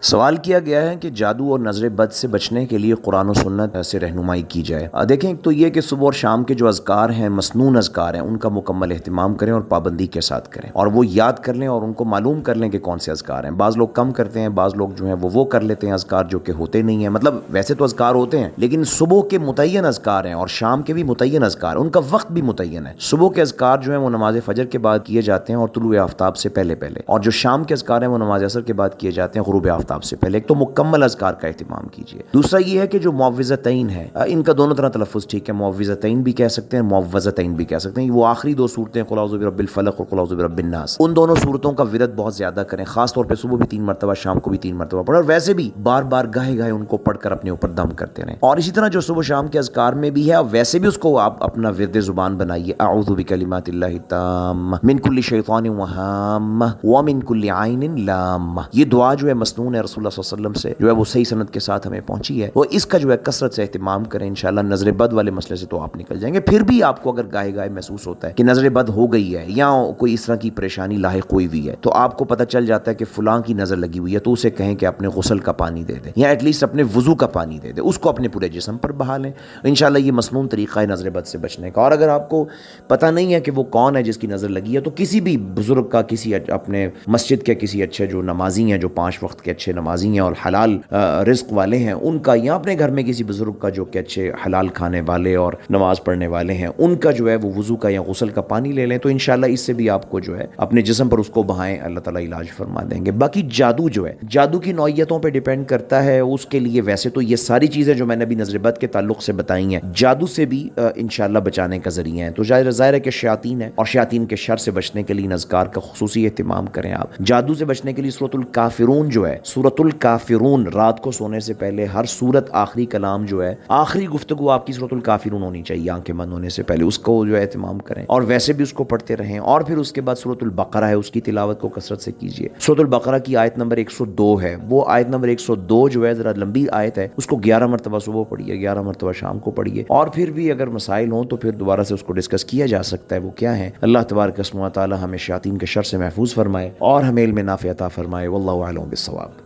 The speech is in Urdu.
سوال کیا گیا ہے کہ جادو اور نظر بد سے بچنے کے لیے قرآن و سنت سے رہنمائی کی جائے۔ دیکھیں، ایک تو یہ کہ صبح اور شام کے جو اذکار ہیں، مسنون اذکار ہیں، ان کا مکمل اہتمام کریں اور پابندی کے ساتھ کریں، اور وہ یاد کر لیں اور ان کو معلوم کر لیں کہ کون سے اذکار ہیں۔ بعض لوگ کم کرتے ہیں، بعض لوگ جو ہیں وہ کر لیتے ہیں اذکار جو کہ ہوتے نہیں ہیں، مطلب ویسے تو اذکار ہوتے ہیں لیکن صبح کے متعین اذکار ہیں اور شام کے بھی متعین اذکار، ان کا وقت بھی متعین ہے۔ صبح کے اذکار جو ہیں وہ نماز فجر کے بعد کیے جاتے ہیں اور طلوع آفتاب سے پہلے، اور جو شام کے اذکار ہیں وہ نماز عصر کے بعد کیے جاتے ہیں غروب آفتاب سے پہلے۔ ایک تو مکمل اذکار کا اہتمام کیجیے۔ دوسرا یہ ہے کہ جو معوذتین ہے، ان کا دونوں طرح تلفظ ٹھیک ہے، معوذتین بھی کہہ سکتے ہیں، معوذتین بھی کہہ سکتے ہیں۔ وہ آخری دو صورتیں قل اعوذ برب الفلق اور قل اعوذ برب الناس، ان دونوں صورتوں کا ورد بہت زیادہ کریں، خاص طور پہ صبح بھی 3 مرتبہ، شام کو بھی 3 مرتبہ پڑھیں، اور ویسے بھی بار بار گاہے گاہے ان کو پڑھ کر اپنے اوپر دم کرتے رہیں۔ اور اسی طرح جو صبح شام کے اذکار میں بھی ہے، ویسے بھی اس کو آپ اپنا ورد زبان بنائیے۔ اعوذ بکلمات اللہ التامہ من کل شیطان وہامہ ومن کل عین لامہ، یہ دعا جو ہے مسنون ہے رسول اللہ صلی اللہ علیہ وسلم سے، جو ہے وہ صحیح سند کے ساتھ ہمیں پہنچی ہے، وہ اس کا جو ہے کثرت سے اہتمام کریں۔ انشاءاللہ نظر بد والے مسئلے سے تو آپ نکل جائیں گے۔ پھر بھی آپ کو اگر گاہے گاہے محسوس ہوتا ہے کہ نظر بد ہو گئی ہے یا کوئی اس طرح کی پریشانی لاحق ہوئی ہوئی ہے، تو آپ کو پتہ چل جاتا ہے کہ فلاں کی نظر لگی ہوئی ہے، تو اسے کہیں کہ اپنے غسل کا پانی دے دے یا ایٹ لیسٹ اپنے وضو کا پانی دے دے، اس کو اپنے پورے جسم پر بہا لیں۔ انشاءاللہ یہ مسنون طریقہ ہے نظر بد سے بچنے کا۔ اور اگر آپ کو پتہ نہیں ہے کہ وہ کون ہے جس کی نظر لگی ہے، تو کسی بھی بزرگ کا، کسی اپنے مسجد کے کسی اچھے جو نمازی ہیں، جو 5 وقت کے اچھے نمازی ہیں اور حلال رزق والے ہیں، ان کا، یا اپنے گھر میں کسی بزرگ کا جو کہ اچھے حلال کھانے والے اور نماز پڑھنے والے ہیں، ان کا جو ہے وہ وضو کا یا غسل کا پانی لے لیں، تو انشاءاللہ اس سے بھی آپ کو جو ہے اپنے جسم پر اس کو بہائیں، اللہ تعالیٰ علاج فرما دیں گے۔ باقی جادو جو ہے، جادو کی نوعیتوں پہ ڈیپینڈ کرتا ہے، اس کے لیے ویسے تو یہ ساری چیزیں جو میں نے ابھی نظر بد کے تعلق سے بتائی ہیں، جادو سے بھی انشاءاللہ بچانے کا ذریعہ ہیں۔ تو ظاہر ہے کہ شیاطین ہے، اور شیاطین کے شر سے بچنے کے لیے اذکار کا خصوصی اہتمام کریں آپ۔ جادو سے بچنے کے لیے سورۃ الکافرون جو ہے، سورۃ الکافرون، رات کو سونے سے پہلے ہر سورت آخری کلام جو ہے، آخری گفتگو آپ کی سورۃ الکافرون ہونی چاہیے آنکھیں بند ہونے سے پہلے، اس کو جو ہے اہتمام کریں، اور ویسے بھی اس کو پڑھتے رہیں۔ اور پھر اس کے بعد سورۃ البقرہ ہے، اس کی تلاوت کو کثرت سے کیجیے۔ سورۃ البقرہ کی آیت نمبر 102 ہے، وہ آیت نمبر 102 جو ہے ذرا لمبی آیت ہے، اس کو 11 مرتبہ صبح پڑھیے، 11 مرتبہ شام کو پڑھیے۔ اور پھر بھی اگر مسائل ہوں تو پھر دوبارہ سے اس کو ڈسکس کیا جا سکتا ہے، وہ کیا ہے۔ اللہ تبارک و تعالی ہمیں شیاطین کے شر سے محفوظ فرمائے اور ہمیں علم نافع عطا فرمائے۔ واللہ اعلم بالصواب۔